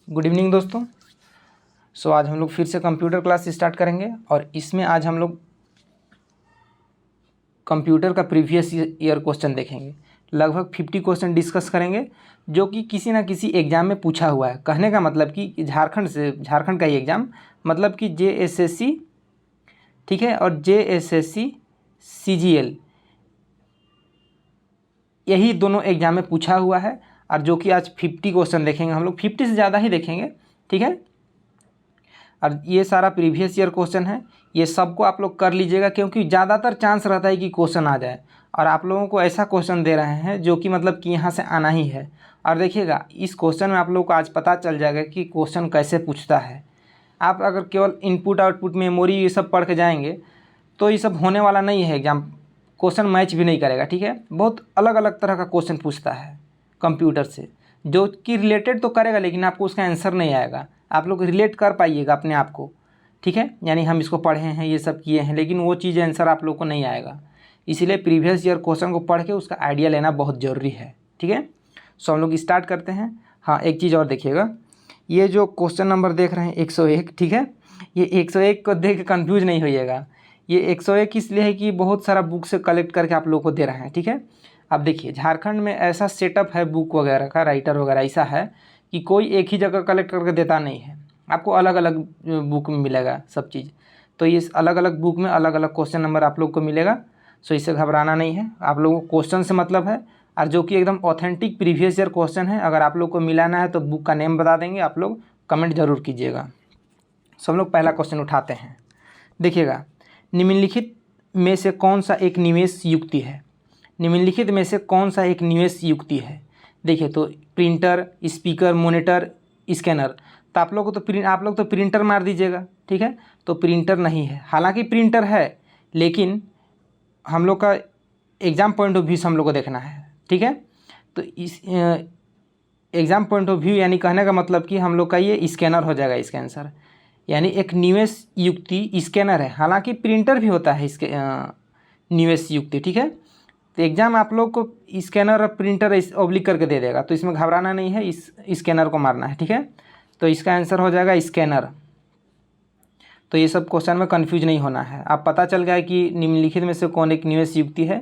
Good evening दोस्तों। आज हम लोग फिर से कंप्यूटर क्लास स्टार्ट करेंगे और इसमें आज हम लोग कंप्यूटर का प्रीवियस ईयर क्वेश्चन देखेंगे। लगभग 50 क्वेश्चन डिस्कस करेंगे जो कि किसी ना किसी एग्ज़ाम में पूछा हुआ है। कहने का मतलब कि झारखंड का ही एग्ज़ाम, मतलब कि JSSC, ठीक है, और JSSC CGL, यही दोनों एग्ज़ाम में पूछा हुआ है। और जो कि आज 50 क्वेश्चन देखेंगे हम लोग, 50 से ज़्यादा ही देखेंगे, ठीक है। और ये सारा प्रीवियस ईयर क्वेश्चन है, ये सबको आप लोग कर लीजिएगा क्योंकि ज़्यादातर चांस रहता है कि क्वेश्चन आ जाए। और आप लोगों को ऐसा क्वेश्चन दे रहे हैं जो कि मतलब कि यहाँ से आना ही है। और देखिएगा इस क्वेश्चन में आप लोगों को आज पता चल जाएगा कि क्वेश्चन कैसे पूछता है। आप अगर केवल इनपुट आउटपुट मेमोरी ये सब पढ़ के जाएंगे तो ये सब होने वाला नहीं है। एग्जाम क्वेश्चन मैच भी नहीं करेगा, ठीक है। बहुत अलग अलग तरह का क्वेश्चन पूछता है कंप्यूटर से, जो कि रिलेटेड तो करेगा लेकिन आपको उसका आंसर नहीं आएगा। आप लोग रिलेट कर पाइएगा अपने आप को, ठीक है। यानी हम इसको पढ़े हैं, ये सब किए हैं, लेकिन वो चीज़ आंसर आप लोग को नहीं आएगा। इसीलिए प्रीवियस ईयर क्वेश्चन को पढ़ के उसका आइडिया लेना बहुत ज़रूरी है, ठीक है। हम लोग स्टार्ट करते हैं। हाँ, एक चीज़ और देखिएगा, ये जो क्वेश्चन नंबर देख रहे हैं 101, ठीक है, ये 101 को देख के कन्फ्यूज नहीं होइएगा। ये 101 इसलिए है कि बहुत सारा बुक से कलेक्ट करके आप लोगों को दे रहे हैं, ठीक है। अब देखिए झारखंड में ऐसा सेटअप है बुक वगैरह का, राइटर वगैरह ऐसा है कि कोई एक ही जगह कलेक्ट करके देता नहीं है, आपको अलग अलग बुक में मिलेगा सब चीज़। तो ये अलग अलग बुक में अलग अलग क्वेश्चन नंबर आप लोग को मिलेगा। इससे घबराना नहीं है, आप लोगों को क्वेश्चन से मतलब है, और जो कि एकदम ऑथेंटिक प्रीवियस ईयर क्वेश्चन है। अगर आप लोग को मिलाना है तो बुक का नेम बता देंगे, आप लोग कमेंट जरूर कीजिएगा। हम लोग पहला क्वेश्चन उठाते हैं। देखिएगा, निम्नलिखित में से कौन सा एक निवेश युक्ति है? निम्नलिखित में से कौन सा एक निवेश युक्ति है? देखिए, तो प्रिंटर, स्पीकर, मॉनिटर, स्कैनर। तो आप लोग तो प्रिंटर मार दीजिएगा, ठीक है। तो प्रिंटर नहीं है, हालांकि प्रिंटर है, लेकिन हम लोग का एग्ज़ाम पॉइंट ऑफ व्यू से हम लोग को देखना है, ठीक है। तो इस एग्ज़ाम पॉइंट ऑफ व्यू यानी कहने का मतलब कि हम लोग का ये स्कैनर हो जाएगा इसका आंसर। यानी एक निवेश युक्ति स्कैनर है, हालांकि प्रिंटर भी होता है इसके निवेश युक्ति, ठीक है। तो एग्ज़ाम आप लोग को स्कैनर और प्रिंटर ऑब्लिक करके दे देगा, तो इसमें घबराना नहीं है, इस स्कैनर को मारना है, ठीक है। तो इसका आंसर हो जाएगा स्कैनर। तो ये सब क्वेश्चन में कंफ्यूज नहीं होना है, आप पता चल गया कि निम्नलिखित में से कौन एक निवेश युक्ति है,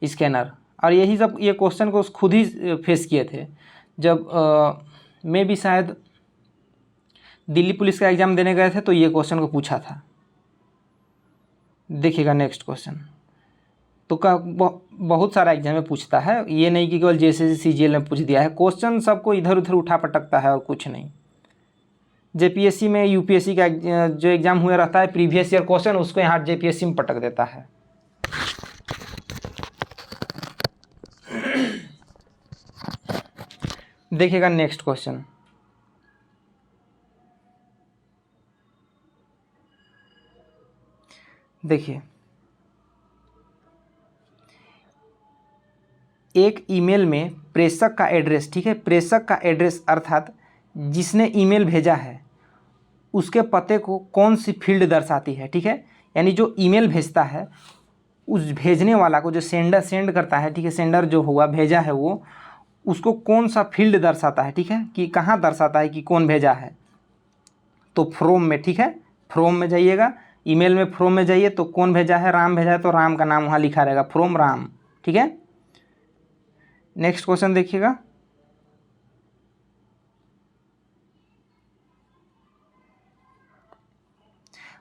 स्कैनर। और यही सब ये क्वेश्चन को खुद ही फेस किए थे जब मैं भी शायद दिल्ली पुलिस का एग्ज़ाम देने गए थे, तो ये क्वेश्चन को पूछा था। देखिएगा नेक्स्ट क्वेश्चन, तो बहुत सारा एग्जाम में पूछता है, ये नहीं कि केवल JSSC CGL में पूछ दिया है। क्वेश्चन सबको इधर उधर उठा पटकता है और कुछ नहीं। JPSC में UPSC का जो एग्ज़ाम हुआ रहता है प्रीवियस ईयर क्वेश्चन, उसको यहाँ JPSC में पटक देता है। देखिएगा नेक्स्ट क्वेश्चन, देखिए, एक ईमेल में प्रेषक का एड्रेस, ठीक है, प्रेषक का एड्रेस अर्थात जिसने ईमेल भेजा है उसके पते को कौन सी फील्ड दर्शाती है, ठीक है। यानी जो ईमेल भेजता है उस भेजने वाला को, जो सेंड करता है, ठीक है, सेंडर जो हुआ भेजा है वो, उसको कौन सा फील्ड दर्शाता है, ठीक है, कि कहाँ दर्शाता है कि कौन भेजा है। तो फ्रॉम में, ठीक है, फ्रॉम में जाइएगा, ईमेल में फ्रॉम में जाइए, तो कौन भेजा है, राम भेजा है, तो राम का नाम वहाँ लिखा रहेगा, फ्रॉम राम, ठीक है। नेक्स्ट क्वेश्चन देखिएगा,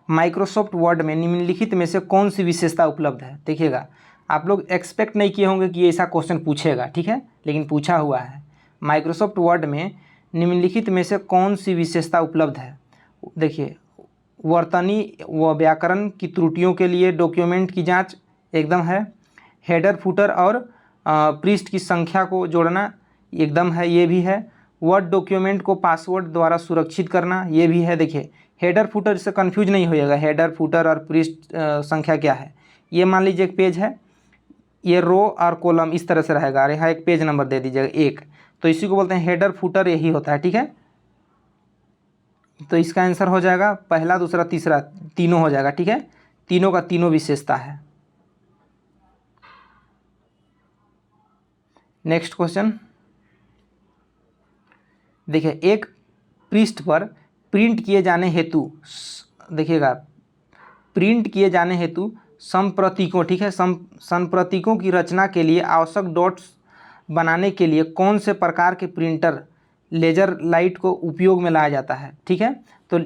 माइक्रोसॉफ्ट वर्ड में निम्नलिखित में से कौन सी विशेषता उपलब्ध है? देखिएगा, आप लोग एक्सपेक्ट नहीं किए होंगे कि ऐसा क्वेश्चन पूछेगा, ठीक है, लेकिन पूछा हुआ है। माइक्रोसॉफ्ट वर्ड में निम्नलिखित में से कौन सी विशेषता उपलब्ध है? देखिए, वर्तनी व व्याकरण की त्रुटियों के लिए डॉक्यूमेंट की जांच एकदम है, हेडर फुटर और पृष्ठ की संख्या को जोड़ना एकदम है, ये भी है। वर्ड डॉक्यूमेंट को पासवर्ड द्वारा सुरक्षित करना, ये भी है। देखिए, हेडर फुटर से कंफ्यूज नहीं होइएगा, हेडर फुटर और पृष्ठ संख्या क्या है। ये मान लीजिए एक पेज है, ये रो और कॉलम इस तरह से रहेगा, और यहाँ एक पेज नंबर दे दीजिएगा 1, तो इसी को बोलते हैं हेडर फुटर, यही होता है, ठीक है। तो इसका आंसर हो जाएगा पहला, दूसरा, तीसरा, तीनों हो जाएगा, ठीक है। तीनों का तीनों विशेषता है। नेक्स्ट क्वेश्चन देखिए, एक पृष्ठ पर प्रिंट किए जाने हेतु, देखिएगा, प्रिंट किए जाने हेतु संप्रतीकों, ठीक है, संप्रतीकों की रचना के लिए आवश्यक डॉट्स बनाने के लिए कौन से प्रकार के प्रिंटर लेजर लाइट को उपयोग में लाया जाता है, ठीक है। तो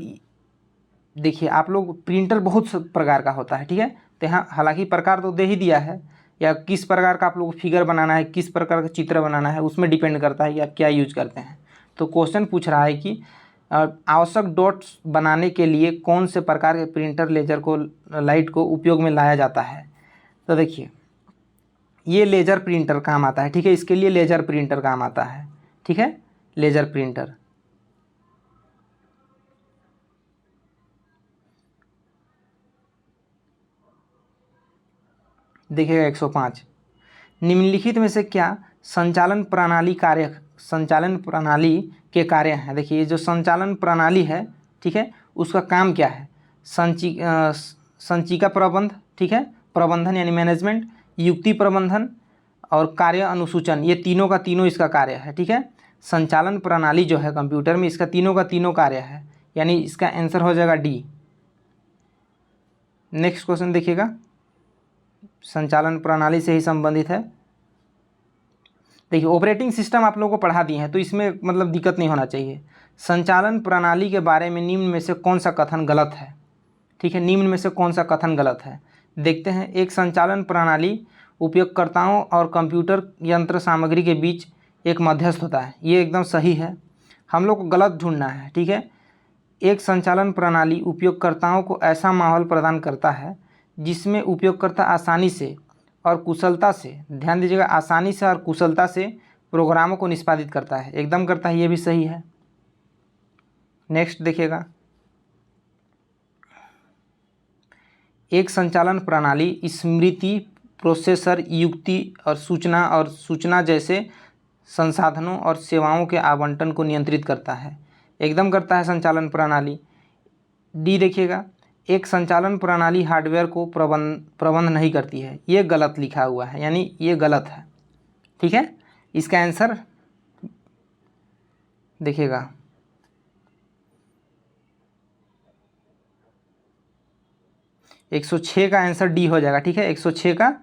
देखिए आप लोग, प्रिंटर बहुत प्रकार का होता है, ठीक है। तो यहाँ हालांकि प्रकार तो दे ही दिया है, या किस प्रकार का आप लोग को फिगर बनाना है, किस प्रकार का चित्र बनाना है, उसमें डिपेंड करता है कि आप क्या यूज करते हैं। तो क्वेश्चन पूछ रहा है कि आवश्यक डॉट्स बनाने के लिए कौन से प्रकार के प्रिंटर लेजर को लाइट को उपयोग में लाया जाता है। तो देखिए ये लेजर प्रिंटर काम आता है, ठीक है, इसके लिए लेजर प्रिंटर काम आता है, ठीक है, लेजर प्रिंटर। देखिएगा 105, निम्नलिखित में से क्या संचालन प्रणाली के कार्य हैं। देखिए जो संचालन प्रणाली है, ठीक है, उसका काम क्या है, संचिका प्रबंध, ठीक है, प्रबंधन यानी मैनेजमेंट, युक्ति प्रबंधन और कार्य अनुसूचन, ये तीनों का तीनों इसका कार्य है, ठीक है। संचालन प्रणाली जो है कंप्यूटर में, इसका तीनों का तीनों कार्य है, यानी इसका आंसर हो जाएगा डी। नेक्स्ट क्वेश्चन देखिएगा, संचालन प्रणाली से ही संबंधित है। देखिए ऑपरेटिंग सिस्टम आप लोगों को पढ़ा दिए हैं, तो इसमें मतलब दिक्कत नहीं होना चाहिए। संचालन प्रणाली के बारे में निम्न में से कौन सा कथन गलत है, ठीक है, निम्न में से कौन सा कथन गलत है, देखते हैं। एक संचालन प्रणाली उपयोगकर्ताओं और कंप्यूटर यंत्र सामग्री के बीच एक मध्यस्थ होता है, ये एकदम सही है, हम लोग को गलत ढूंढना है, ठीक है। एक संचालन प्रणाली उपयोगकर्ताओं को ऐसा माहौल प्रदान करता है जिसमें उपयोगकर्ता आसानी से और कुशलता से, ध्यान दीजिएगा, आसानी से और कुशलता से प्रोग्रामों को निष्पादित करता है, एकदम करता है, ये भी सही है। नेक्स्ट देखिएगा, एक संचालन प्रणाली स्मृति, प्रोसेसर, युक्ति और सूचना जैसे संसाधनों और सेवाओं के आवंटन को नियंत्रित करता है, एकदम करता है संचालन प्रणाली। डी देखिएगा, एक संचालन प्रणाली हार्डवेयर को प्रबंध नहीं करती है, ये गलत लिखा हुआ है, यानी ये गलत है, ठीक है। इसका आंसर देखिएगा, एक 106 का आंसर डी हो जाएगा, ठीक है, 106 का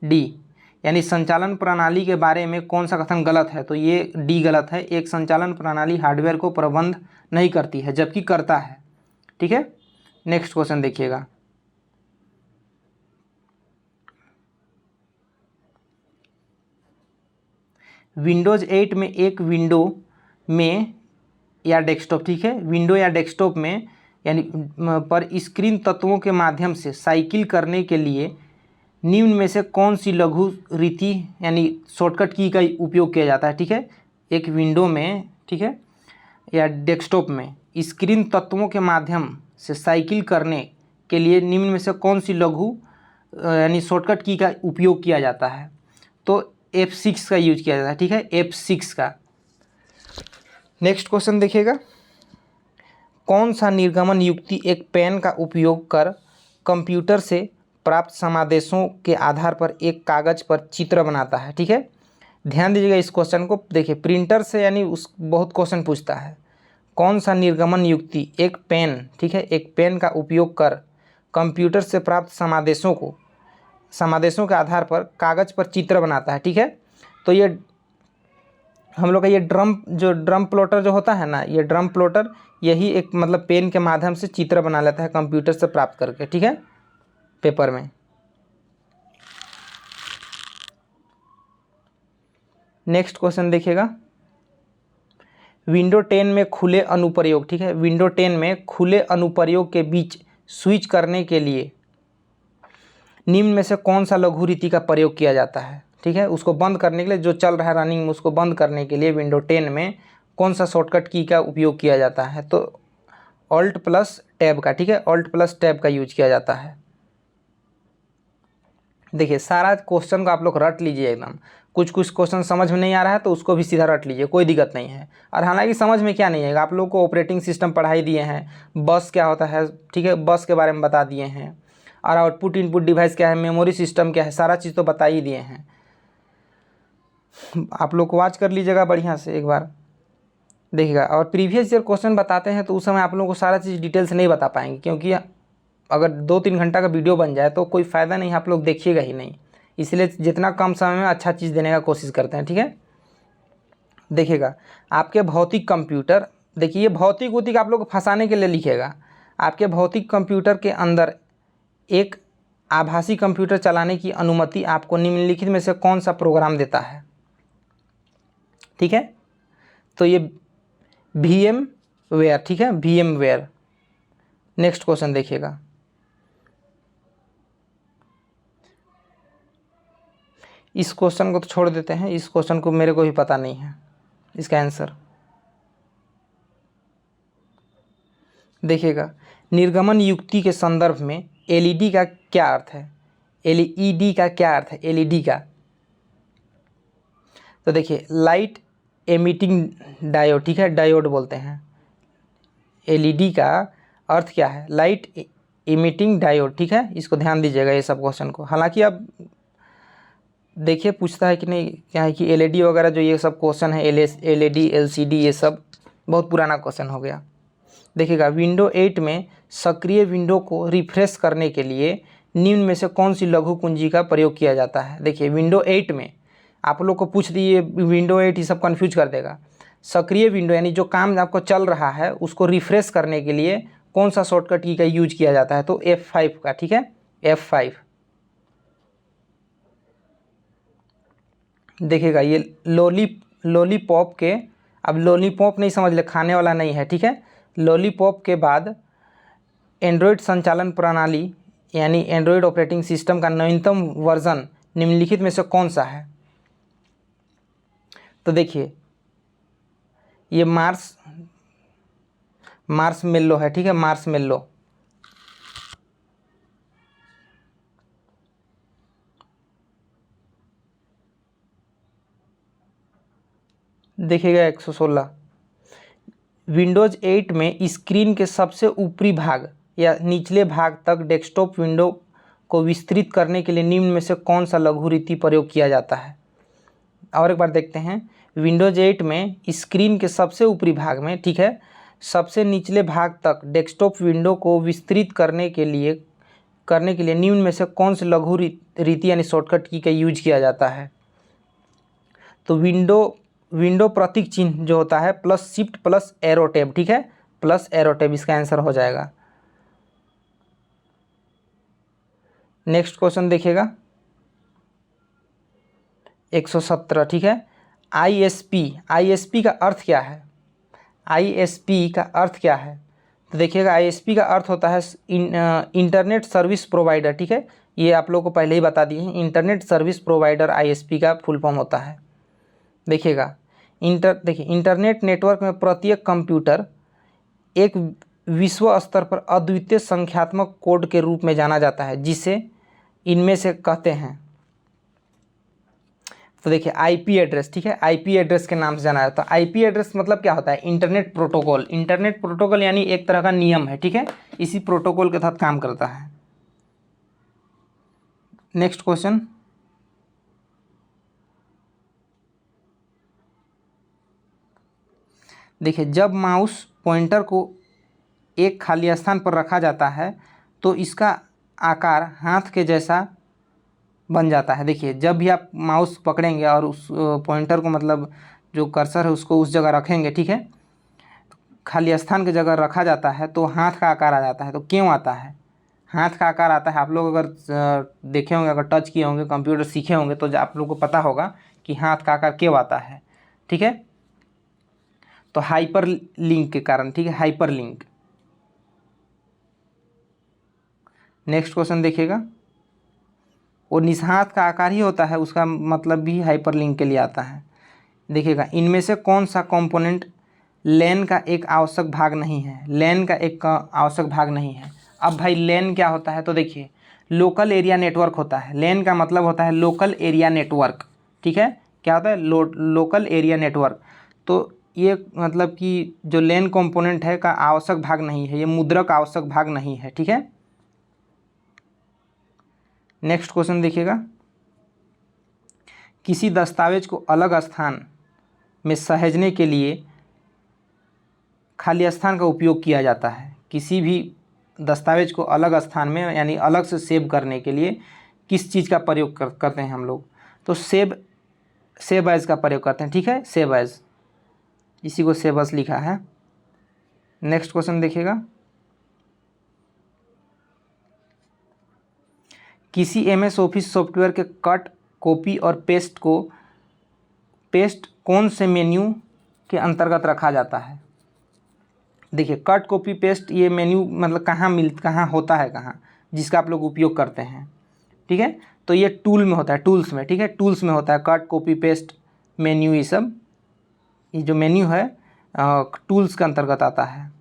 डी, यानी संचालन प्रणाली के बारे में कौन सा कथन गलत है, तो ये डी गलत है। एक संचालन प्रणाली हार्डवेयर को प्रबंध नहीं करती है, जबकि करता है, ठीक है। नेक्स्ट क्वेश्चन देखिएगा, विंडोज 8 में एक विंडो में या डेस्कटॉप, ठीक है, विंडो या डेस्कटॉप में यानी पर स्क्रीन तत्वों के माध्यम से साइकिल करने के लिए निम्न में से कौन सी लघु रीति यानी शॉर्टकट की का उपयोग किया जाता है, ठीक है। एक विंडो में, ठीक है, या डेस्कटॉप में स्क्रीन तत्वों के माध्यम से साइकिल करने के लिए निम्न में से कौन सी लघु यानी शॉर्टकट की का उपयोग किया जाता है, तो F6 का यूज किया जाता है, ठीक है, F6 का। नेक्स्ट क्वेश्चन देखिएगा, कौन सा निर्गमन युक्ति एक पेन का उपयोग कर कंप्यूटर से प्राप्त समादेशों के आधार पर एक कागज पर चित्र बनाता है, ठीक है। ध्यान दीजिएगा इस क्वेश्चन को, देखिए प्रिंटर से यानी उस बहुत क्वेश्चन पूछता है, कौन सा निर्गमन युक्ति एक पेन, ठीक है, एक पेन का उपयोग कर कंप्यूटर से प्राप्त समादेशों के आधार पर कागज पर चित्र बनाता है, ठीक है। तो ये हम लोग का ये ड्रम प्लॉटर जो होता है ना, ये ड्रम प्लॉटर यही एक मतलब पेन के माध्यम से चित्र बना लेता है कंप्यूटर से प्राप्त करके, ठीक है, पेपर में। नेक्स्ट क्वेश्चन देखिएगा, विंडो 10 में खुले अनुप्रयोग, ठीक है, विंडो 10 में खुले अनुप्रयोग के बीच स्विच करने के लिए निम्न में से कौन सा लघु रीति का प्रयोग किया जाता है, ठीक है। उसको बंद करने के लिए, जो चल रहा है रनिंग में, उसको बंद करने के लिए विंडो 10 में कौन सा शॉर्टकट की का उपयोग किया जाता है, तो ऑल्ट प्लस टैब का, ठीक है, ऑल्ट प्लस टैब का यूज किया जाता है। देखिए सारा क्वेश्चन को आप लोग रट लीजिए एकदम, कुछ क्वेश्चन समझ में नहीं आ रहा है तो उसको भी सीधा रट लीजिए, कोई दिक्कत नहीं है। और हालांकि समझ में क्या नहीं आएगा, आप लोग को ऑपरेटिंग सिस्टम पढ़ाई दिए हैं, बस क्या होता है, ठीक है, बस के बारे में बता दिए हैं, और आउटपुट इनपुट डिवाइस क्या है, मेमोरी सिस्टम क्या है, सारा चीज़ तो बता ही दिए हैं। आप लोग को वॉच कर लीजिएगा बढ़िया से एक बार, देखिएगा, और प्रीवियस ईयर क्वेश्चन बताते हैं तो उस समय आप लोगों को सारा चीज़ डिटेल से नहीं बता पाएंगे, क्योंकि अगर 2-3 घंटा का वीडियो बन जाए तो कोई फ़ायदा नहीं, आप लोग देखिएगा ही नहीं। इसलिए जितना कम समय में अच्छा चीज़ देने का कोशिश करते हैं, ठीक है। देखिएगा, आपके भौतिक कंप्यूटर, देखिए ये भौतिक भौतिक आप लोग को फंसाने के लिए लिखेगा। आपके भौतिक कंप्यूटर के अंदर एक आभासी कंप्यूटर चलाने की अनुमति आपको निम्नलिखित में से कौन सा प्रोग्राम देता है, ठीक है। तो ये VM वेयर, ठीक है, VM वेयर। नेक्स्ट क्वेश्चन देखिएगा, इस क्वेश्चन को तो छोड़ देते हैं, इस क्वेश्चन को मेरे को भी पता नहीं है इसका आंसर। देखिएगा, निर्गमन युक्ति के संदर्भ में LED का क्या अर्थ है, LED का क्या अर्थ है, LED का। तो देखिए, लाइट एमिटिंग डायोड, ठीक है, डायोड बोलते हैं। LED का अर्थ क्या है, लाइट इमिटिंग डायोड, ठीक है। इसको ध्यान दीजिएगा ये सब क्वेश्चन को। हालांकि अब देखिए पूछता है कि नहीं, क्या है कि LED वगैरह जो ये सब क्वेश्चन है, LED LCD ये सब बहुत पुराना क्वेश्चन हो गया। देखिएगा, विंडो 8 में सक्रिय विंडो को रिफ्रेश करने के लिए निम्न में से कौन सी लघु कुंजी का प्रयोग किया जाता है। देखिए, विंडो 8 में आप लोग को पूछ दिए, विंडो 8 ये सब कन्फ्यूज कर देगा। सक्रिय विंडो यानी जो काम आपको चल रहा है उसको रिफ्रेश करने के लिए कौन सा शॉर्टकट की का यूज किया जाता है, तो F5 का, ठीक है, F5। देखिएगा, ये लॉलीपॉप के, अब लॉलीपॉप नहीं समझ ले, खाने वाला नहीं है, ठीक है। लॉलीपॉप के बाद एंड्रॉयड संचालन प्रणाली यानी एंड्रॉयड ऑपरेटिंग सिस्टम का नवीनतम वर्जन निम्नलिखित में से कौन सा है। तो देखिए, ये मार्शमेलो है, ठीक है, मार्शमेलो। देखिएगा, 116। विंडोज़ 8 में स्क्रीन के सबसे ऊपरी भाग या निचले भाग तक डेस्कटॉप विंडो को विस्तृत करने के लिए निम्न में से कौन सा लघु रीति प्रयोग किया जाता है। और एक बार देखते हैं, विंडोज़ 8 में स्क्रीन के सबसे ऊपरी भाग में, ठीक है, सबसे निचले भाग तक डेस्कटॉप विंडो को विस्तृत करने के लिए निम्न में से कौन से लघु रीति यानी शॉर्टकट की का यूज किया जाता है। तो विंडो प्रतीक चिन्ह जो होता है plus shift plus arrow tab, ठीक है, प्लस एरो टैब इसका आंसर हो जाएगा। नेक्स्ट क्वेश्चन देखिएगा, 117, ठीक है। ISP का अर्थ क्या है, ISP का अर्थ क्या है। तो देखिएगा, ISP का अर्थ होता है इंटरनेट सर्विस प्रोवाइडर, ठीक है। ये आप लोगों को पहले ही बता दिए हैं, इंटरनेट सर्विस प्रोवाइडर ISP का फुल फॉर्म होता है। देखिएगा, देखिए, इंटरनेट नेटवर्क में प्रत्येक कंप्यूटर एक विश्व स्तर पर अद्वितीय संख्यात्मक कोड के रूप में जाना जाता है, जिसे इनमें से कहते हैं। तो देखिए, IP एड्रेस, ठीक है, IP एड्रेस के नाम से जाना जाता है। IP एड्रेस मतलब क्या होता है, इंटरनेट प्रोटोकॉल। इंटरनेट प्रोटोकॉल यानी एक तरह का नियम है, ठीक है, इसी प्रोटोकॉल के तहत काम करता है। नेक्स्ट क्वेश्चन, देखिए, जब माउस पॉइंटर को एक खाली स्थान पर रखा जाता है तो इसका आकार हाथ के जैसा बन जाता है। देखिए, जब भी आप माउस पकड़ेंगे और उस पॉइंटर को, मतलब जो कर्सर है उसको उस जगह रखेंगे, ठीक है, खाली स्थान की जगह रखा जाता है तो हाथ का आकार आ जाता है। तो क्यों आता है हाथ का आकार आता है, आप लोग अगर देखे होंगे, अगर टच किए होंगे, कंप्यूटर सीखे होंगे तो आप लोग को पता होगा कि हाथ का आकार क्यों आता है, ठीक है। तो हाइपर लिंक के कारण, ठीक है, हाइपर लिंक। नेक्स्ट क्वेश्चन देखिएगा, वो निजहाथ का आकार ही होता है, उसका मतलब भी हाइपर लिंक के लिए आता है। देखिएगा, इनमें से कौन सा कंपोनेंट लैन का एक आवश्यक भाग नहीं है, लैन का एक आवश्यक भाग नहीं है। अब भाई लैन क्या होता है, तो देखिए, लोकल एरिया नेटवर्क होता है। लैन का मतलब होता है लोकल एरिया नेटवर्क, ठीक है, क्या होता है, लोकल एरिया नेटवर्क। तो ये मतलब कि जो लैन कंपोनेंट है का आवश्यक भाग नहीं है, ये मुद्रक आवश्यक भाग नहीं है, ठीक है। नेक्स्ट क्वेश्चन देखिएगा, किसी दस्तावेज को अलग स्थान में सहेजने के लिए खाली स्थान का उपयोग किया जाता है? किसी भी दस्तावेज को अलग स्थान में यानी अलग से सेव करने के लिए किस चीज़ का प्रयोग करते हैं हम लोग? तो सेव एज का प्रयोग करते हैं। ठीक है, सेव एज, इसी को सेव एज लिखा है। नेक्स्ट क्वेश्चन देखिएगा, किसी MS ऑफिस सॉफ्टवेयर के कट, कॉपी और पेस्ट कौन से मेन्यू के अंतर्गत रखा जाता है? देखिए, कट, कॉपी, पेस्ट ये मेन्यू मतलब कहाँ होता है, कहाँ जिसका आप लोग उपयोग करते हैं? ठीक है, तो ये टूल में होता है, टूल्स में। ठीक है, टूल्स में होता है कट, कॉपी, पेस्ट मेन्यू, ये सब, ये जो मेन्यू है टूल्स के अंतर्गत आता है।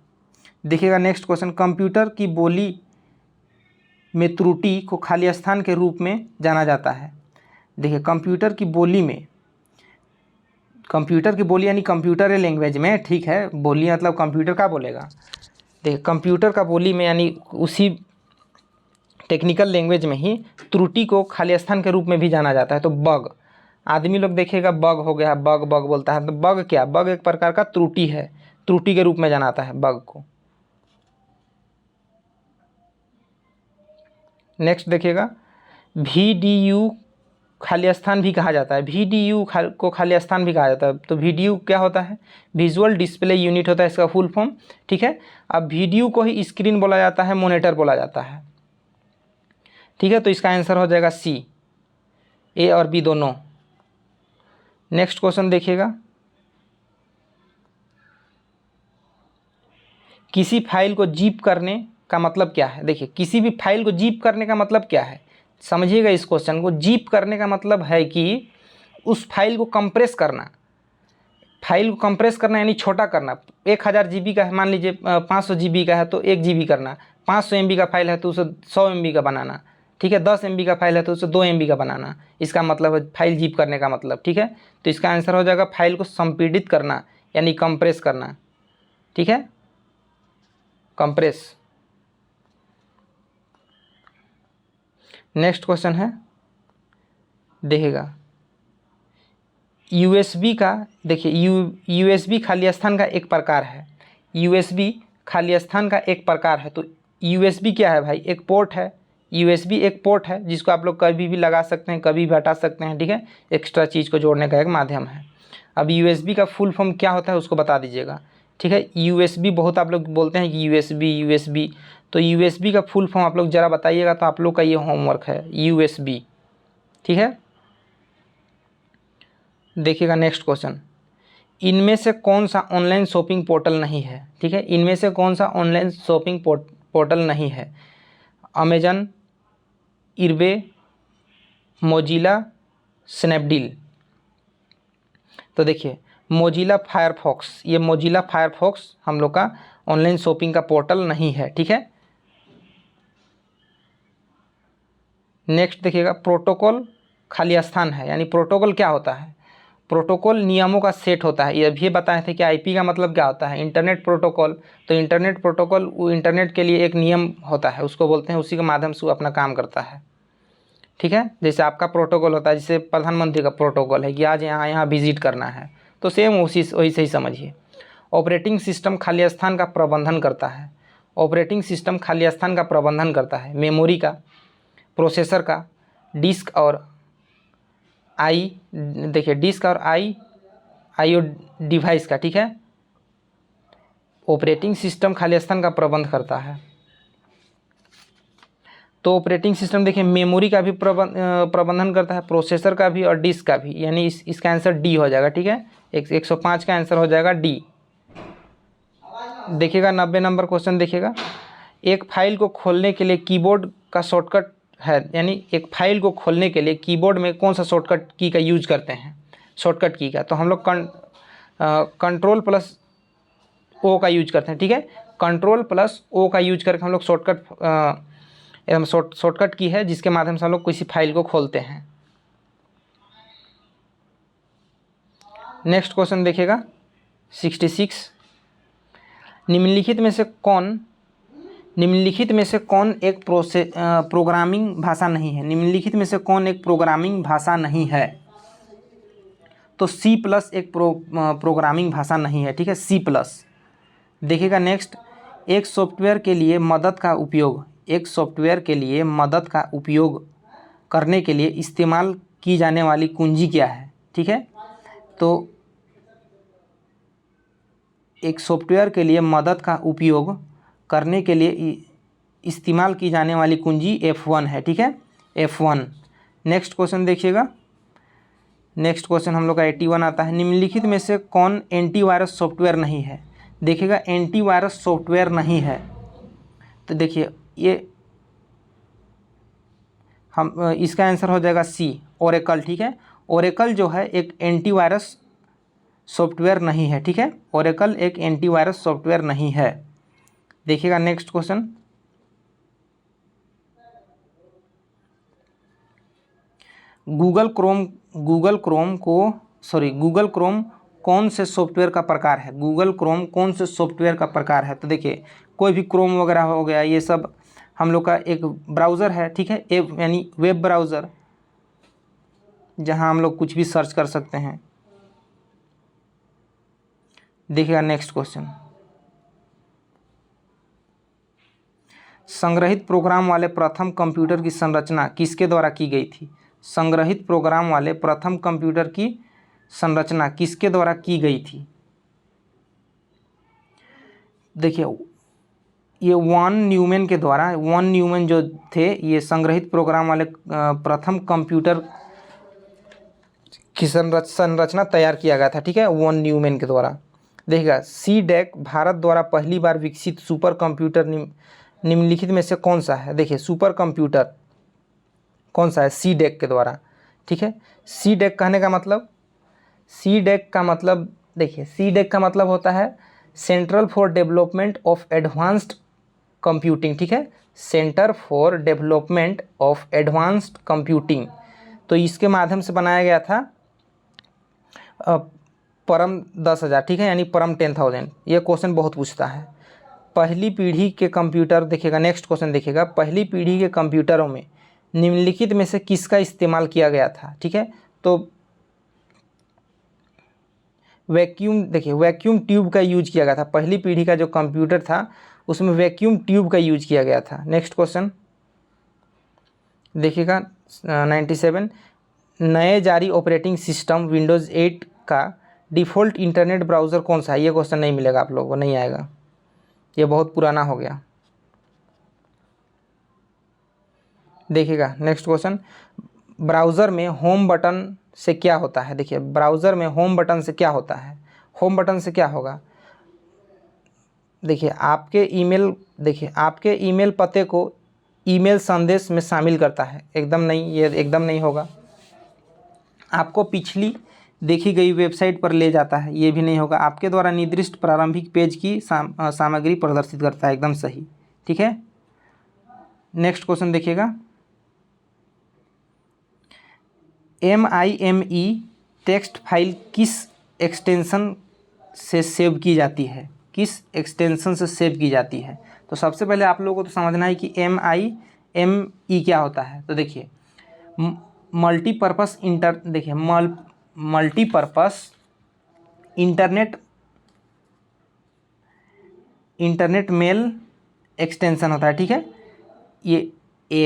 देखिएगा नेक्स्ट क्वेश्चन, कंप्यूटर की बोली में त्रुटि को खाली स्थान के रूप में जाना जाता है। देखिए, कंप्यूटर की बोली यानी कंप्यूटर लैंग्वेज में, ठीक है, बोली मतलब कंप्यूटर का बोलेगा। देखिए, कंप्यूटर का बोली में यानी उसी टेक्निकल लैंग्वेज में ही त्रुटि को खाली स्थान के रूप में भी जाना जाता है। तो बग, आदमी लोग देखिएगा बग हो गया, बग बोलता है, तो बग क्या? बग एक प्रकार का त्रुटि है, त्रुटि के रूप में जाना जाता है बग को। नेक्स्ट देखिएगा, VDU खाली स्थान भी कहा जाता है। VDU को खाली स्थान भी कहा जाता है। तो VDU क्या होता है? विजुअल डिस्प्ले यूनिट होता है इसका फुल फॉर्म। ठीक है, अब VDU को ही स्क्रीन बोला जाता है, मॉनिटर बोला जाता है। ठीक है, तो इसका आंसर हो जाएगा C, A और B दोनों। नेक्स्ट क्वेश्चन देखिएगा, किसी फाइल को जीप करने का मतलब क्या है? देखिए, किसी भी फाइल को जीप करने का मतलब क्या है, समझिएगा इस क्वेश्चन को। जीप करने का मतलब है कि उस फाइल को कंप्रेस करना, फाइल को कंप्रेस करना यानी छोटा करना। 1000 GB का है, मान लीजिए 500 GB का है तो 1 GB करना, 500 MB का फाइल है तो उसे 100 MB का बनाना। ठीक है, 10 MB का फाइल है तो उसे 2 MB का बनाना। इसका मतलब है फाइल जीप करने का मतलब। ठीक है, तो इसका आंसर हो जाएगा फाइल को संपीड़ित करना यानी कंप्रेस करना। ठीक है, कंप्रेस। नेक्स्ट क्वेश्चन है, देखिएगा USB का, देखिए USB खाली स्थान का एक प्रकार है। USB खाली स्थान का एक प्रकार है। तो USB क्या है भाई? एक पोर्ट है। USB एक पोर्ट है जिसको आप लोग कभी भी लगा सकते हैं, कभी भी हटा सकते हैं। ठीक है, एक्स्ट्रा चीज़ को जोड़ने का एक माध्यम है। अब USB का फुल फॉर्म क्या होता है उसको बता दीजिएगा। ठीक है, USB बहुत आप लोग बोलते हैं कि USB, तो USB का फुल फॉर्म आप लोग ज़रा बताइएगा, तो आप लोग का ये होमवर्क है USB। ठीक है, देखिएगा नेक्स्ट क्वेश्चन, इनमें से कौन सा ऑनलाइन शॉपिंग पोर्टल नहीं है? ठीक है, इनमें से कौन सा ऑनलाइन शॉपिंग पोर्टल नहीं है? Amazon, eBay, Mozilla, Snapdeal. तो देखिए, मोजिला फायरफॉक्स, ये मोजिला फायरफॉक्स हम लोग का ऑनलाइन शॉपिंग का पोर्टल नहीं है। ठीक है, नेक्स्ट देखिएगा, प्रोटोकॉल खाली स्थान है यानी प्रोटोकॉल क्या होता है? प्रोटोकॉल नियमों का सेट होता है। ये भी बताए थे कि IP का मतलब क्या होता है? Internet protocol. तो इंटरनेट प्रोटोकॉल वो इंटरनेट के लिए एक नियम होता है, उसको बोलते हैं, उसी के माध्यम से वो अपना काम करता है। ठीक है, जैसे आपका प्रोटोकॉल होता है, जैसे प्रधानमंत्री का प्रोटोकॉल है कि आज यहाँ विजिट करना है, तो सेम वही से ही समझिए। ऑपरेटिंग सिस्टम खाली स्थान का प्रबंधन करता है। ऑपरेटिंग सिस्टम खाली स्थान का प्रबंधन करता है मेमोरी का, प्रोसेसर का, डिस्क और देखिए डिस्क और IO डिवाइस का। ठीक है, ऑपरेटिंग सिस्टम खाली स्थान का प्रबंध करता है। तो ऑपरेटिंग सिस्टम देखिए मेमोरी का भी प्रबंधन करता है, प्रोसेसर का भी और डिस्क का भी, यानी इसका आंसर D हो जाएगा। ठीक है, 105 का आंसर हो जाएगा D। देखिएगा 90 नंबर क्वेश्चन देखिएगा, एक फाइल को खोलने के लिए कीबोर्ड का शॉर्टकट है, यानी एक फाइल को खोलने के लिए कीबोर्ड में कौन सा शॉर्टकट की का यूज करते हैं? शॉर्टकट की का, तो हम लोग Ctrl+O का यूज करते हैं। ठीक है, Ctrl+O का यूज करके हम लोग शॉर्टकट की है जिसके माध्यम से हम लोग किसी फाइल को खोलते हैं। नेक्स्ट क्वेश्चन देखिएगा 66, निम्नलिखित में से कौन एक प्रोग्रामिंग भाषा नहीं है? निम्नलिखित में से कौन एक प्रोग्रामिंग भाषा नहीं है? तो C+ एक प्रोग्रामिंग भाषा नहीं है। ठीक है, C+, देखिएगा नेक्स्ट, एक सॉफ्टवेयर के लिए मदद का उपयोग, एक सॉफ्टवेयर के लिए मदद का उपयोग करने के लिए इस्तेमाल की जाने वाली कुंजी क्या है। ठीक है, तो एक सॉफ्टवेयर के लिए मदद का उपयोग करने के लिए इस्तेमाल की जाने वाली कुंजी F1 है। ठीक है, F1। नेक्स्ट क्वेश्चन देखिएगा, नेक्स्ट क्वेश्चन हम लोग का 81 आता है, निम्नलिखित में से कौन एंटीवायरस सॉफ्टवेयर नहीं है। देखिएगा एंटीवायरस सॉफ्टवेयर नहीं है, तो देखिए ये हम इसका आंसर हो जाएगा सी, ओरेकल। ठीक है, ओरेकल जो है एक एंटीवायरस सॉफ्टवेयर नहीं है। ठीक है, ओरेकल एक एंटीवायरस सॉफ्टवेयर नहीं है। देखिएगा नेक्स्ट क्वेश्चन, गूगल क्रोम कौन से सॉफ्टवेयर का प्रकार है। गूगल क्रोम कौन से सॉफ्टवेयर का प्रकार है, तो देखिए कोई भी क्रोम वगैरह हो गया, ये सब हम लोग का एक ब्राउज़र है। ठीक है, यानी वेब ब्राउज़र, जहां हम लोग कुछ भी सर्च कर सकते हैं। देखिएगा नेक्स्ट क्वेश्चन, संग्रहित प्रोग्राम वाले प्रथम कंप्यूटर की संरचना किसके द्वारा की गई थी। संग्रहित प्रोग्राम वाले प्रथम कंप्यूटर की संरचना किसके द्वारा की गई थी। देखिए ये वॉन न्यूमैन के द्वारा, वॉन न्यूमैन जो थे ये संग्रहित प्रोग्राम वाले प्रथम कंप्यूटर की संरचना तैयार किया गया था। ठीक है, वॉन न्यूमैन के द्वारा। देखिएगा CDEC भारत द्वारा पहली बार विकसित सुपर कंप्यूटर निम्नलिखित में से कौन सा है। देखिए सुपर कंप्यूटर कौन सा है, CDEC के द्वारा। ठीक है, CDEC कहने का मतलब, CDEC का मतलब देखिए, CDEC का मतलब होता है central for development of advanced computing. ठीक है, centre for development of advanced computing. तो इसके माध्यम से बनाया गया था परम 10,000। ठीक है, यानी परम 10,000। ये क्वेश्चन बहुत पूछता है। पहली पीढ़ी के कंप्यूटर, देखिएगा नेक्स्ट क्वेश्चन देखिएगा, पहली पीढ़ी के कंप्यूटरों में निम्नलिखित में से किसका इस्तेमाल किया गया था। ठीक है, तो वैक्यूम, देखिए वैक्यूम ट्यूब का यूज किया गया था। पहली पीढ़ी का जो कंप्यूटर था उसमें वैक्यूम ट्यूब का यूज किया गया था। नेक्स्ट क्वेश्चन देखिएगा 97, नए जारी ऑपरेटिंग सिस्टम विंडोज़ 8 का डिफ़ॉल्ट इंटरनेट ब्राउज़र कौन सा है। ये क्वेश्चन नहीं मिलेगा आप लोगों को, नहीं आएगा, ये बहुत पुराना हो गया। देखिएगा नेक्स्ट क्वेश्चन, ब्राउज़र में होम बटन से क्या होता है। देखिए ब्राउज़र में होम बटन से क्या होता है, होम बटन से क्या होगा। देखिए आपके ईमेल पते को ईमेल संदेश में शामिल करता है। एकदम नहीं, ये एकदम नहीं होगा। आपको पिछली देखी गई वेबसाइट पर ले जाता है, ये भी नहीं होगा। आपके द्वारा निर्दिष्ट प्रारंभिक पेज की सामग्री प्रदर्शित करता है, एकदम सही। ठीक है, नेक्स्ट क्वेश्चन देखिएगा, MIME टेक्स्ट फाइल किस एक्सटेंशन से सेव की जाती है, किस एक्सटेंशन से सेव की जाती है। तो सबसे पहले आप लोगों को तो समझना है कि MIME क्या होता है। तो देखिए मल्टीपर्पस इंटरनेट मेल एक्सटेंशन होता है। ठीक है, ये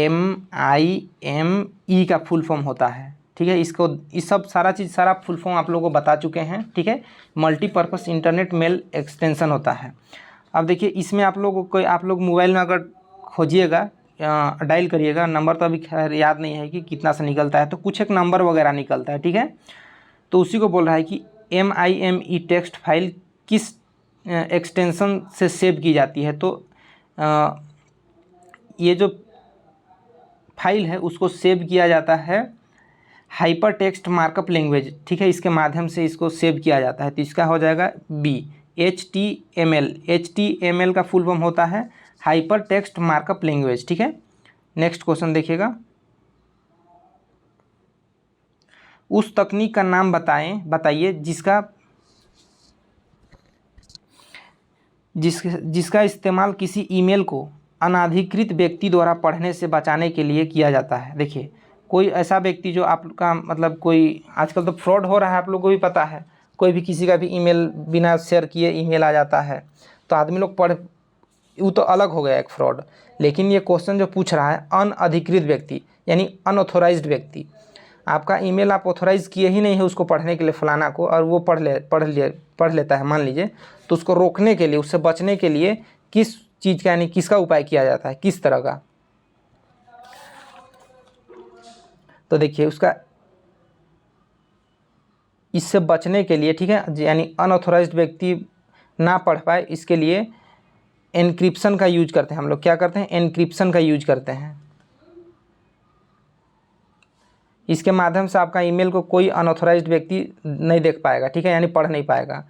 MIME का फुल फॉर्म होता है। ठीक है, इसको इस सब सारा फुल फॉर्म आप लोगों को बता चुके हैं। ठीक है, मल्टीपर्पस इंटरनेट मेल एक्सटेंशन होता है। अब देखिए इसमें आप लोग मोबाइल में अगर खोजिएगा, डायल करिएगा, नंबर तो अभी खैर याद नहीं है कि कितना से निकलता है, तो कुछ एक नंबर वगैरह निकलता है। ठीक है, तो उसी को बोल रहा है कि MIME टेक्स्ट फाइल किस एक्सटेंशन से सेव की जाती है। तो ये जो फाइल है उसको सेव किया जाता है हाइपर टेक्स्ट मार्कअप लैंग्वेज। ठीक है, इसके माध्यम से इसको सेव किया जाता है। तो इसका हो जाएगा B, HTML। HTML का फुल फॉर्म होता है हाइपर टेक्स्ट मार्कअप लैंग्वेज। ठीक है, नेक्स्ट क्वेश्चन देखिएगा, उस तकनीक का नाम बताइए जिसका इस्तेमाल किसी ईमेल को अनाधिकृत व्यक्ति द्वारा पढ़ने से बचाने के लिए किया जाता है। देखिए कोई ऐसा व्यक्ति जो आपका मतलब कोई, आजकल तो फ्रॉड हो रहा है, आप लोगों को भी पता है, कोई भी किसी का भी ईमेल बिना शेयर किए ईमेल आ जाता है। तो आदमी लोग पढ़, वो तो अलग हो गया एक फ्रॉड। लेकिन ये क्वेश्चन जो पूछ रहा है अनअधिकृत व्यक्ति यानी अनऑथोराइज्ड व्यक्ति, आपका ईमेल आप ऑथोराइज किए ही नहीं है उसको पढ़ने के लिए फलाना को, और वो पढ़ लेता है मान लीजिए, तो उसको रोकने के लिए, उससे बचने के लिए किस चीज़ का यानी किसका उपाय किया जाता है, किस तरह का? तो देखिए उसका, इससे बचने के लिए, ठीक है, यानी अनऑथोराइज्ड व्यक्ति ना पढ़ पाए, इसके लिए एन्क्रिप्शन का यूज करते हैं हम लोग। क्या करते हैं? एन्क्रिप्शन का यूज करते हैं। इसके माध्यम से आपका ईमेल को कोई अनऑथोराइज्ड व्यक्ति नहीं देख पाएगा, ठीक है, यानी पढ़ नहीं पाएगा।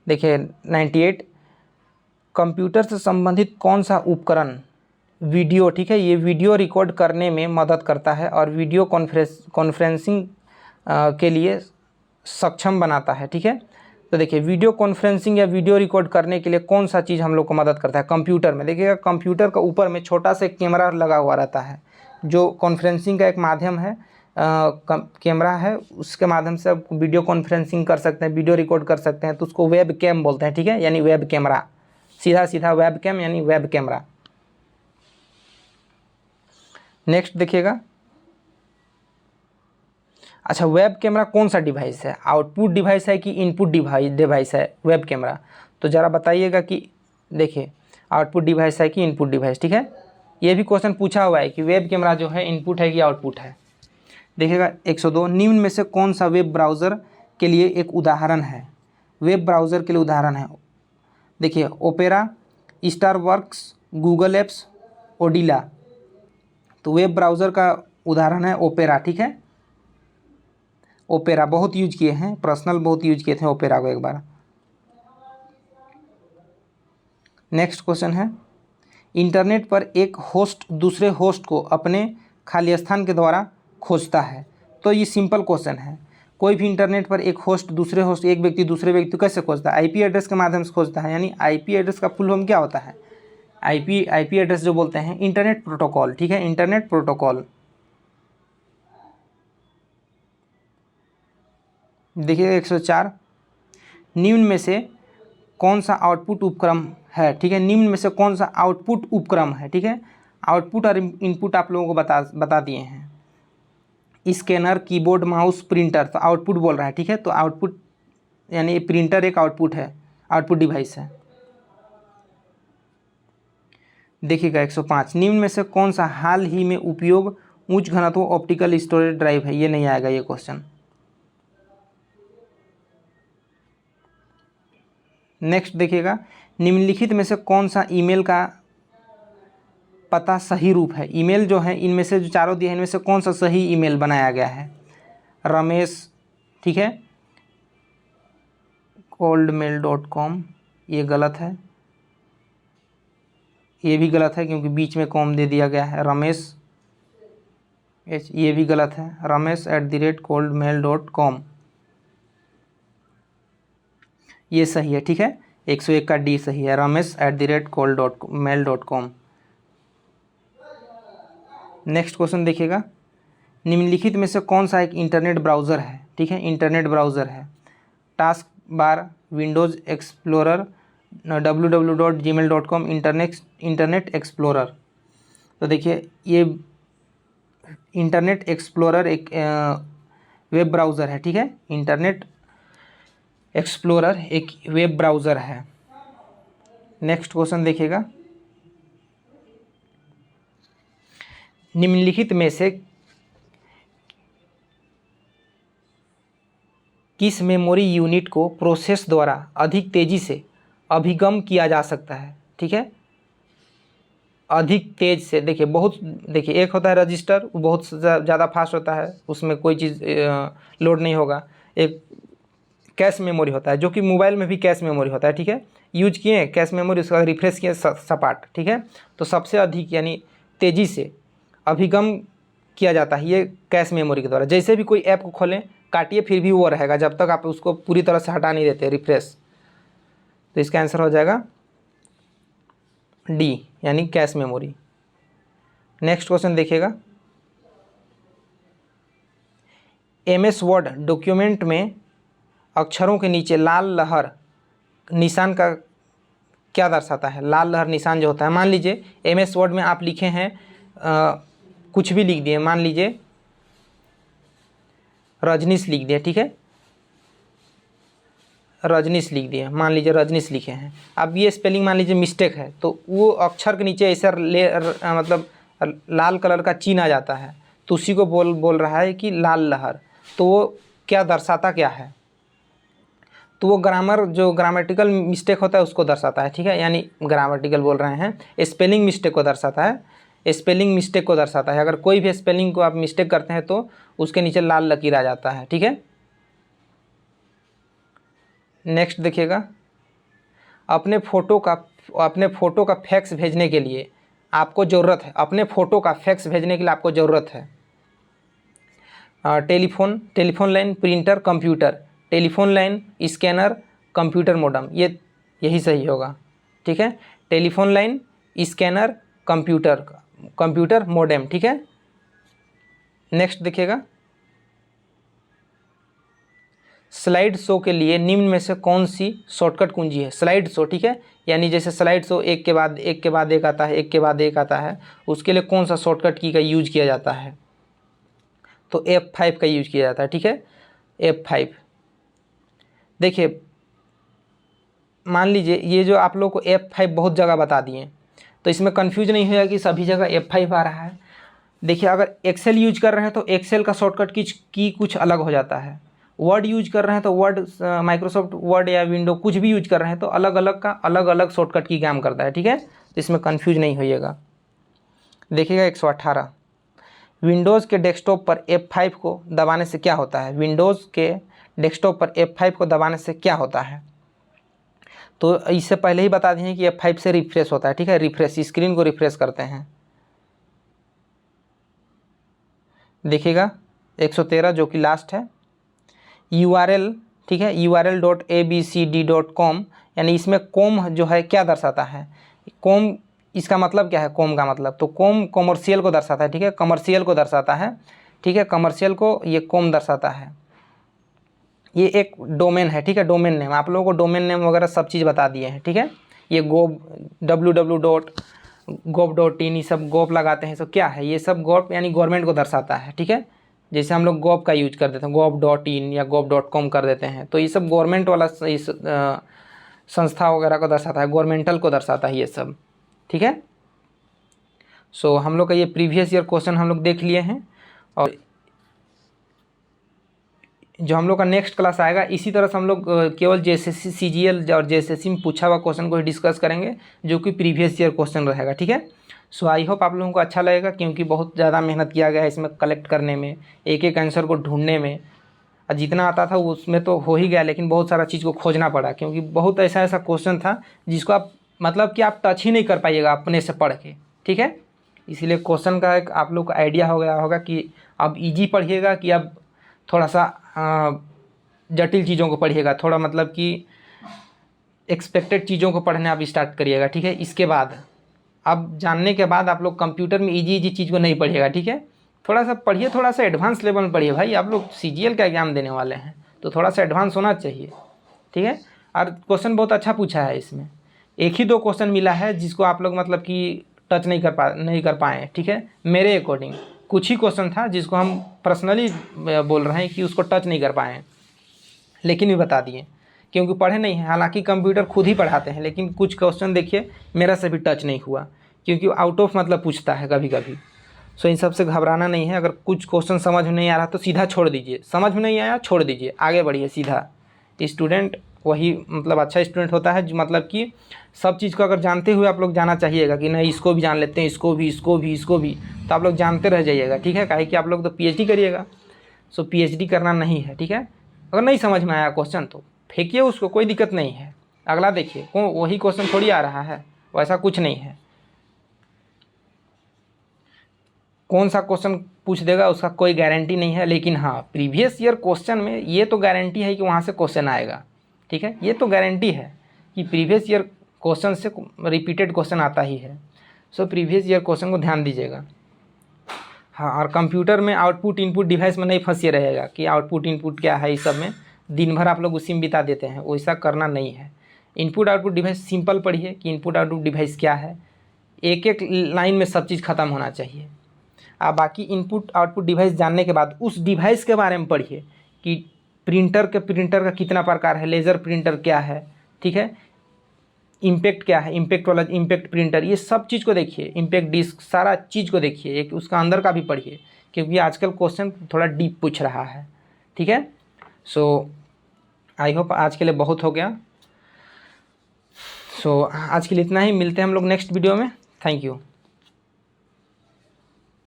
देखिए 98, कंप्यूटर से संबंधित कौन सा उपकरण वीडियो, ठीक है, ये वीडियो रिकॉर्ड करने में मदद करता है और वीडियो कॉन्फ्रेंसिंग के लिए सक्षम बनाता है, ठीक है। तो देखिए वीडियो कॉन्फ्रेंसिंग या वीडियो रिकॉर्ड करने के लिए कौन सा चीज़ हम लोग को मदद करता है? कंप्यूटर में देखिएगा, कंप्यूटर का ऊपर में छोटा सा कैमरा लगा हुआ रहता है, जो कॉन्फ्रेंसिंग का एक माध्यम है, कैमरा है, उसके माध्यम से आप वीडियो कॉन्फ्रेंसिंग कर सकते हैं, वीडियो रिकॉर्ड कर सकते हैं, तो उसको वेब कैम बोलते हैं, ठीक है, यानी वेब कैमरा, सीधा सीधा वेब कैम यानी वेब कैमरा। नेक्स्ट देखिएगा, अच्छा वेब कैमरा कौन सा डिवाइस है? आउटपुट डिवाइस है कि इनपुट डिवाइस है वेब कैमरा? तो ज़रा बताइएगा कि देखिए आउटपुट डिवाइस है कि इनपुट डिवाइस, ठीक है। ये भी क्वेश्चन पूछा हुआ है कि वेब कैमरा जो है इनपुट है कि आउटपुट है। देखिएगा 102, निम्न में से कौन सा वेब ब्राउज़र के लिए एक उदाहरण है? वेब ब्राउज़र के लिए उदाहरण है, देखिए ओपेरा, स्टारवर्क्स, गूगल एप्स, ओडिला। तो वेब ब्राउज़र का उदाहरण है ओपेरा, ठीक है। ओपेरा बहुत यूज किए हैं, पर्सनल बहुत यूज किए थे ओपेरा को एक बार। नेक्स्ट क्वेश्चन है, इंटरनेट पर एक होस्ट दूसरे होस्ट को अपने खाली स्थान के द्वारा खोजता है। तो ये सिंपल क्वेश्चन है, कोई भी इंटरनेट पर एक होस्ट दूसरे होस्ट, एक व्यक्ति दूसरे व्यक्ति को कैसे खोजता है? आईपी एड्रेस के माध्यम से खोजता है, यानी आईपी एड्रेस का फुल फॉर्म क्या होता है? आईपी एड्रेस जो बोलते हैं इंटरनेट प्रोटोकॉल, ठीक है, इंटरनेट प्रोटोकॉल। देखिए 104, निम्न में से कौन सा आउटपुट उपक्रम है, ठीक है, निम्न में से कौन सा आउटपुट उपक्रम है, ठीक है। आउटपुट और इनपुट आप लोगों को बता दिए हैं, स्कैनर, कीबोर्ड, माउस, प्रिंटर। तो आउटपुट बोल रहा है, ठीक है, तो आउटपुट यानी प्रिंटर एक आउटपुट है, आउटपुट डिवाइस है। देखिएगा 105, निम्न में से कौन सा हाल ही में उपयोग उच्च घनत्व ऑप्टिकल स्टोरेज ड्राइव है? ये नहीं आएगा ये क्वेश्चन। नेक्स्ट देखिएगा, निम्नलिखित में से कौन सा ईमेल का पता सही रूप है? ईमेल जो है इनमें से जो चारों दिए हैं इनमें से कौन सा सही ईमेल बनाया गया है? रमेश, ठीक है, coldmail.com, ये गलत है, ये भी गलत है क्योंकि बीच में कॉम दे दिया गया है। रमेश ये भी गलत है, ramesh@coldmail.com ये सही है, ठीक है, 101 का डी सही है, ramesh@coldmail.com। नेक्स्ट क्वेश्चन देखिएगा, निम्नलिखित में से कौन सा एक इंटरनेट ब्राउज़र है? ठीक है, इंटरनेट ब्राउज़र है, task bar, Windows explorer, www.gmail.com, internet explorer. तो देखिए ये इंटरनेट एक्सप्लोरर एक वेब ब्राउज़र है, ठीक है, इंटरनेट एक्सप्लोरर एक वेब ब्राउज़र है। नेक्स्ट क्वेश्चन देखिएगा, निम्नलिखित में से किस मेमोरी यूनिट को प्रोसेस द्वारा अधिक तेज़ी से अभिगम किया जा सकता है? ठीक है, अधिक तेज से, देखिए बहुत, देखिए एक होता है रजिस्टर, वो बहुत ज़्यादा फास्ट होता है, उसमें कोई चीज़ लोड नहीं होगा। एक कैश मेमोरी होता है, जो कि मोबाइल में भी कैश मेमोरी होता है, ठीक है, यूज किए कैश मेमोरी, उसका रिफ्रेश किए सपाट, ठीक है। तो सबसे अधिक यानी तेज़ी से अभिगम किया जाता है ये कैश मेमोरी के द्वारा। जैसे भी कोई ऐप को खोलें, काटिए, फिर भी वो रहेगा जब तक आप उसको पूरी तरह से हटा नहीं देते रिफ्रेश। तो इसका आंसर हो जाएगा डी, यानी कैश मेमोरी। नेक्स्ट क्वेश्चन देखिएगा, MS वर्ड डॉक्यूमेंट में अक्षरों के नीचे लाल लहर निशान का क्या दर्शाता है? लाल लहर निशान जो होता है, मान लीजिए MS वर्ड में आप लिखे हैं कुछ भी लिख दिए, मान लीजिए रजनीश लिख दिया, ठीक है, रजनीश लिख दिए, मान लीजिए रजनीश लिखे हैं। अब ये स्पेलिंग मान लीजिए मिस्टेक है, तो वो अक्षर के नीचे ऐसा मतलब लाल कलर का चिन्ह आ जाता है, तो उसी को बोल रहा है कि लाल लहर। तो वो क्या दर्शाता क्या है? तो वो ग्रामेटिकल मिस्टेक होता है उसको दर्शाता है, ठीक है, यानी ग्रामेटिकल बोल रहे हैं, स्पेलिंग मिस्टेक को दर्शाता है, स्पेलिंग मिस्टेक को दर्शाता है। अगर कोई भी स्पेलिंग को आप मिस्टेक करते हैं तो उसके नीचे लाल लकीर आ जाता है, ठीक है। नेक्स्ट देखिएगा, अपने फ़ोटो का फैक्स भेजने के लिए आपको ज़रूरत है, अपने फ़ोटो का फैक्स भेजने के लिए आपको ज़रूरत है telephone line, printer, computer, telephone line, scanner, computer modem, यही सही होगा, ठीक है। Telephone line, scanner, computer modem, ठीक है। नेक्स्ट देखिएगा, स्लाइड शो के लिए निम्न में से कौन सी शॉर्टकट कुंजी है? स्लाइड शो, ठीक है, यानी जैसे स्लाइड शो एक के बाद एक आता है, एक के बाद एक आता है, उसके लिए कौन सा शॉर्टकट की का यूज किया जाता है? तो F5 का यूज किया जाता है, ठीक है, F5। देखिए मान लीजिए ये जो आप लोग को F5 बहुत जगह बता दिए, तो इसमें कन्फ्यूज नहीं होगा कि सभी जगह F5 आ रहा है। देखिए अगर एक्सेल यूज कर रहे हैं तो एक्सेल का शॉर्टकट की कुछ अलग हो जाता है, वर्ड यूज कर रहे हैं तो वर्ड, माइक्रोसॉफ्ट वर्ड या विंडो कुछ भी यूज कर रहे हैं तो अलग अलग शॉर्टकट की काम करता है, ठीक है, तो इसमें कन्फ्यूज नहीं होइएगा। देखिएगा 118, विंडोज़ के डेस्कटॉप पर F5 को दबाने से क्या होता है? विंडोज़ के डेस्कटॉप पर F5 को दबाने से क्या होता है? तो इससे पहले ही बता दें कि F5 से रिफ्रेश होता है, ठीक है, रिफ्रेश, स्क्रीन को रिफ्रेश करते हैं। देखिएगा 113 जो कि लास्ट है, URL, ठीक है, url.abcd.com, यानी इसमें कॉम जो है क्या दर्शाता है? कॉम, इसका मतलब क्या है? कॉम का मतलब, तो कॉम कमर्शियल को दर्शाता है, ठीक है, कमर्शियल को दर्शाता है, ठीक है, कमर्शियल को ये कॉम दर्शाता है। ये एक डोमेन है, ठीक है, डोमेन नेम, आप लोगों को डोमेन नेम वगैरह सब चीज़ बता दिए हैं, ठीक है। ये www.gov.in, ये सब गॉप लगाते हैं, सब क्या है? ये सब गॉप यानी गवर्नमेंट को दर्शाता है, ठीक है। जैसे हम लोग गॉप का यूज कर देते हैं, gov.in या gov.com कर देते हैं, तो ये सब गवर्नमेंट वाला इस संस्था वगैरह को दर्शाता है, गवर्नमेंटल को दर्शाता है ये सब, ठीक है। सो हम लोग का ये प्रीवियस ईयर क्वेश्चन हम लोग देख लिए हैं, और जो हम लोग का नेक्स्ट क्लास आएगा इसी तरह से हम लोग केवल JSSC CGL और JSSC में पूछा हुआ क्वेश्चन को ही डिस्कस करेंगे, जो कि प्रीवियस ईयर क्वेश्चन रहेगा, ठीक है। सो आई होप आप लोगों को अच्छा लगेगा, क्योंकि बहुत ज़्यादा मेहनत किया गया है इसमें कलेक्ट करने में, एक एक आंसर को ढूंढने में। जितना आता था उसमें तो हो ही गया, लेकिन बहुत सारा चीज़ को खोजना पड़ा, क्योंकि बहुत ऐसा क्वेश्चन था जिसको आप मतलब कि आप टच ही नहीं कर पाइएगा अपने से पढ़ के, ठीक है। इसीलिए क्वेश्चन का एक आप लोग को आइडिया हो गया होगा कि अब ईजी पढ़िएगा कि अब थोड़ा सा जटिल चीज़ों को पढ़िएगा, थोड़ा मतलब कि एक्सपेक्टेड चीज़ों को पढ़ने आप स्टार्ट करिएगा, ठीक है। इसके बाद अब जानने के बाद आप लोग कंप्यूटर में इजी चीज़ को नहीं पढ़िएगा, ठीक है। थोड़ा सा पढ़िए, थोड़ा सा एडवांस लेवल में पढ़िए भाई, आप लोग CGL का एग्जाम देने वाले हैं तो थोड़ा सा एडवांस होना चाहिए, ठीक है। और क्वेश्चन बहुत अच्छा पूछा है, इसमें एक ही दो क्वेश्चन मिला है जिसको आप लोग मतलब कि टच नहीं कर पाए, ठीक है। मेरे अकॉर्डिंग कुछ ही क्वेश्चन था जिसको हम पर्सनली बोल रहे हैं कि उसको टच नहीं कर पाए, लेकिन भी बता दिए क्योंकि पढ़े नहीं हैं। हालांकि कंप्यूटर खुद ही पढ़ाते हैं, लेकिन कुछ क्वेश्चन देखिए मेरा से भी टच नहीं हुआ, क्योंकि आउट ऑफ मतलब पूछता है कभी कभी। सो इन सब से घबराना नहीं है। अगर कुछ क्वेश्चन समझ में नहीं आ रहा तो सीधा छोड़ दीजिए, समझ में नहीं आया छोड़ दीजिए, आगे बढ़िए सीधा। स्टूडेंट वही मतलब अच्छा स्टूडेंट होता है जो मतलब कि सब चीज़ को अगर जानते हुए आप लोग जाना चाहिएगा कि नहीं इसको भी जान लेते हैं, इसको भी, तो आप लोग जानते रह जाइएगा, ठीक है। काहे कि आप लोग तो PhD करिएगा, सो PhD करना नहीं है, ठीक है। अगर नहीं समझ में आया क्वेश्चन तो फेंकिए उसको, कोई दिक्कत नहीं है, अगला देखिए। वही क्वेश्चन थोड़ी आ रहा है, वैसा कुछ नहीं है। कौन सा क्वेश्चन पूछ देगा उसका कोई गारंटी नहीं है, लेकिन हाँ प्रीवियस ईयर क्वेश्चन में ये तो गारंटी है कि वहाँ से क्वेश्चन आएगा, ठीक है। ये तो गारंटी है कि प्रीवियस ईयर क्वेश्चन से रिपीटेड क्वेश्चन आता ही है। सो प्रीवियस ईयर क्वेश्चन को ध्यान दीजिएगा। हाँ, और कंप्यूटर में आउटपुट इनपुट डिवाइस में नहीं फंसे रहेगा कि आउटपुट इनपुट क्या है, इस सब में दिन भर आप लोग उसी में बिता देते हैं, वैसा करना नहीं है। इनपुट आउटपुट डिवाइस सिंपल पढ़िए कि इनपुट आउटपुट डिवाइस क्या है, एक एक लाइन में सब चीज़ ख़त्म होना चाहिए। आप बाकी इनपुट आउटपुट डिवाइस जानने के बाद उस डिवाइस के बारे में पढ़िए कि प्रिंटर का कितना प्रकार है, लेज़र प्रिंटर क्या है, ठीक है, इम्पैक्ट क्या है, इम्पैक्ट वाला इम्पैक्ट प्रिंटर, ये सब चीज़ को देखिए, इम्पैक्ट डिस्क, सारा चीज़ को देखिए, एक उसका अंदर का भी पढ़िए क्योंकि आजकल क्वेश्चन थोड़ा डीप पूछ रहा है, ठीक है। सो आई होप आज के लिए बहुत हो गया। सो आज के लिए इतना ही, मिलते हैं हम लोग नेक्स्ट वीडियो में। Thank you.